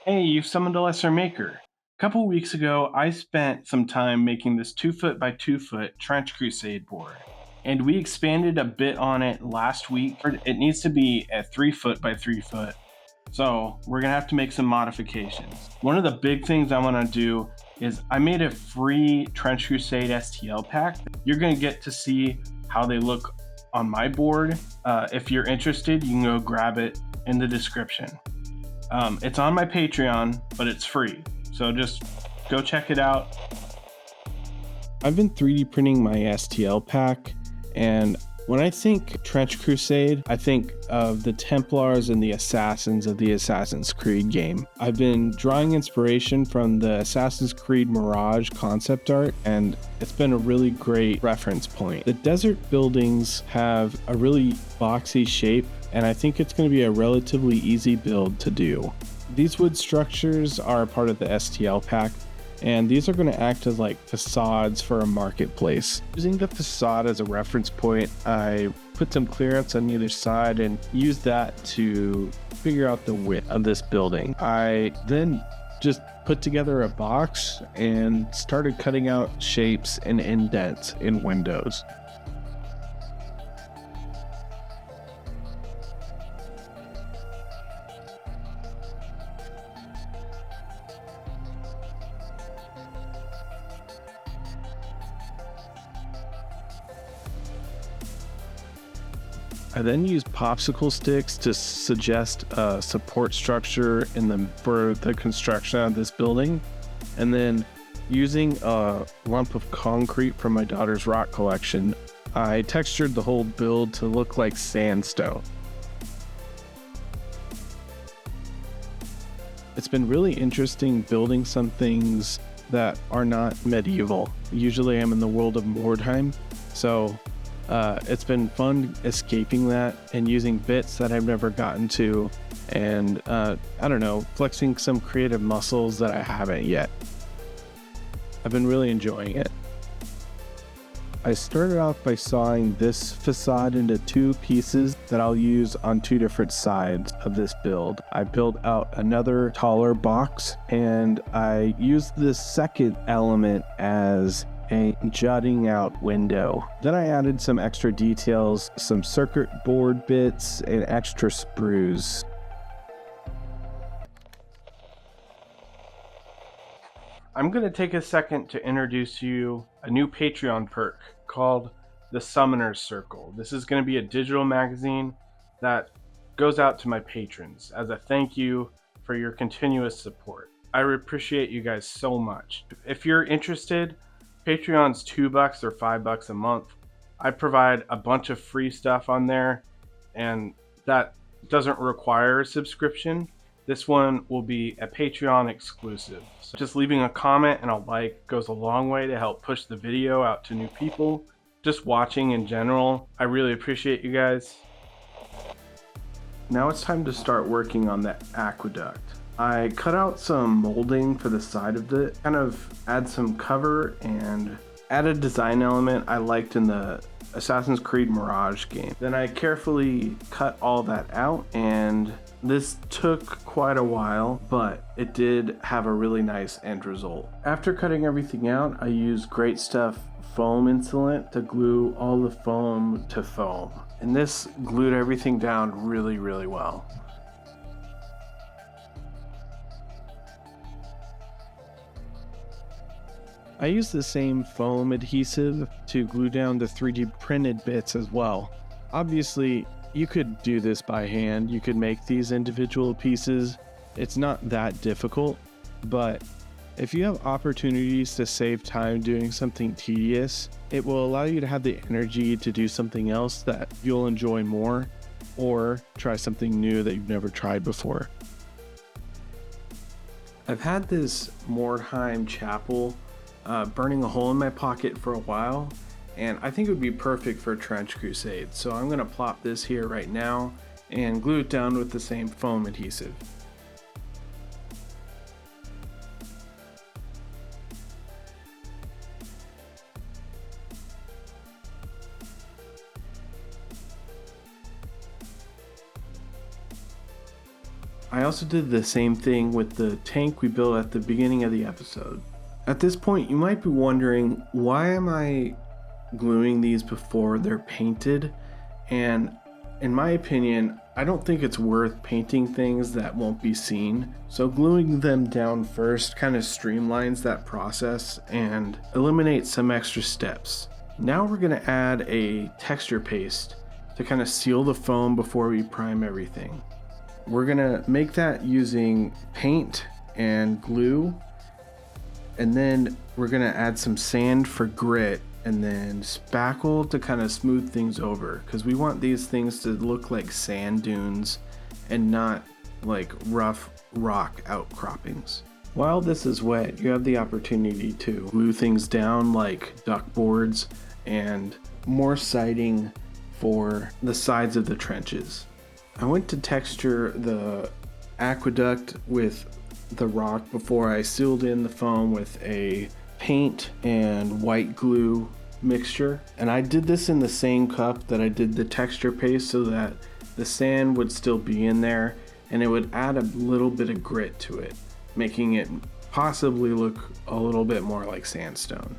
Hey, you've summoned a lesser maker. A couple weeks ago, I spent some time making this 2 foot by 2 foot Trench Crusade board, and we expanded a bit on it last week. It needs to be a 3 foot by 3 foot, so we're gonna have to make some modifications. One of the big things I wanna do is I made a free Trench Crusade STL pack. You're gonna get to see how they look on my board. If you're interested, you can go grab it in the description. It's on my Patreon, but it's free. So just go check it out. I've been 3D printing my STL pack, and when I think Trench Crusade, I think of the Templars and the Assassins of the Assassin's Creed game. I've been drawing inspiration from the Assassin's Creed Mirage concept art, and it's been a really great reference point. The desert buildings have a really boxy shape, and I think it's going to be a relatively easy build to do. These wood structures are a part of the STL pack, and these are going to act as like facades for a marketplace. Using the facade as a reference point, I put some clearance on either side and used that to figure out the width of this building. I then just put together a box and started cutting out shapes and indents in windows. I then used popsicle sticks to suggest a support structure for the construction of this building. And then using a lump of concrete from my daughter's rock collection, I textured the whole build to look like sandstone. It's been really interesting building some things that are not medieval. Usually I'm in the world of Mordheim, so it's been fun escaping that and using bits that I've never gotten to, and I don't know, flexing some creative muscles that I haven't yet. I've been really enjoying it. I started off by sawing this facade into 2 pieces that I'll use on 2 different sides of this build. I built out another taller box, and I used this second element as a jutting out window. Then I added some extra details, some circuit board bits, and extra sprues. I'm going to take a second to introduce you a new Patreon perk called the Summoner's Circle. This is going to be a digital magazine that goes out to my patrons as a thank you for your continuous support. I appreciate you guys so much. If you're interested, Patreon's $2 or $5 a month. I provide a bunch of free stuff on there, and that doesn't require a subscription. This one will be a Patreon exclusive. So just leaving a comment and a like goes a long way to help push the video out to new people. Just watching in general, I really appreciate you guys. Now it's time to start working on the aqueduct. I cut out some molding for the side of it, kind of add some cover and add a design element I liked in the Assassin's Creed Mirage game. Then I carefully cut all that out, and this took quite a while, but it did have a really nice end result. After cutting everything out, I used Great Stuff foam insulant to glue all the foam to foam. And this glued everything down really, really well. I used the same foam adhesive to glue down the 3D printed bits as well. Obviously, you could do this by hand. You could make these individual pieces. It's not that difficult, but if you have opportunities to save time doing something tedious, it will allow you to have the energy to do something else that you'll enjoy more, or try something new that you've never tried before. I've had this Mordheim chapel burning a hole in my pocket for a while, and I think it would be perfect for Trench Crusade. So I'm going to plop this here right now and glue it down with the same foam adhesive. I also did the same thing with the tank we built at the beginning of the episode. At this point, you might be wondering, why am I gluing these before they're painted? And in my opinion, I don't think it's worth painting things that won't be seen. So gluing them down first kind of streamlines that process and eliminates some extra steps. Now we're gonna add a texture paste to kind of seal the foam before we prime everything. We're gonna make that using paint and glue, and then we're gonna add some sand for grit, and then spackle to kind of smooth things over, because we want these things to look like sand dunes and not like rough rock outcroppings. While this is wet, you have the opportunity to glue things down like duck boards and more siding for the sides of the trenches. I went to texture the aqueduct with the rock before I sealed in the foam with a paint and white glue mixture, and I did this in the same cup that I did the texture paste so that the sand would still be in there and it would add a little bit of grit to it, making it possibly look a little bit more like sandstone.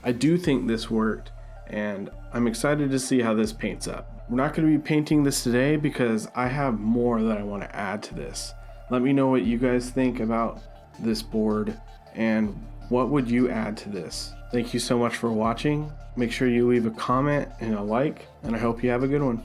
I do think this worked, and I'm excited to see how this paints up. We're not going to be painting this today because I have more that I want to add to this. Let me know what you guys think about this board and what would you add to this. Thank you so much for watching. Make sure you leave a comment and a like, and I hope you have a good one.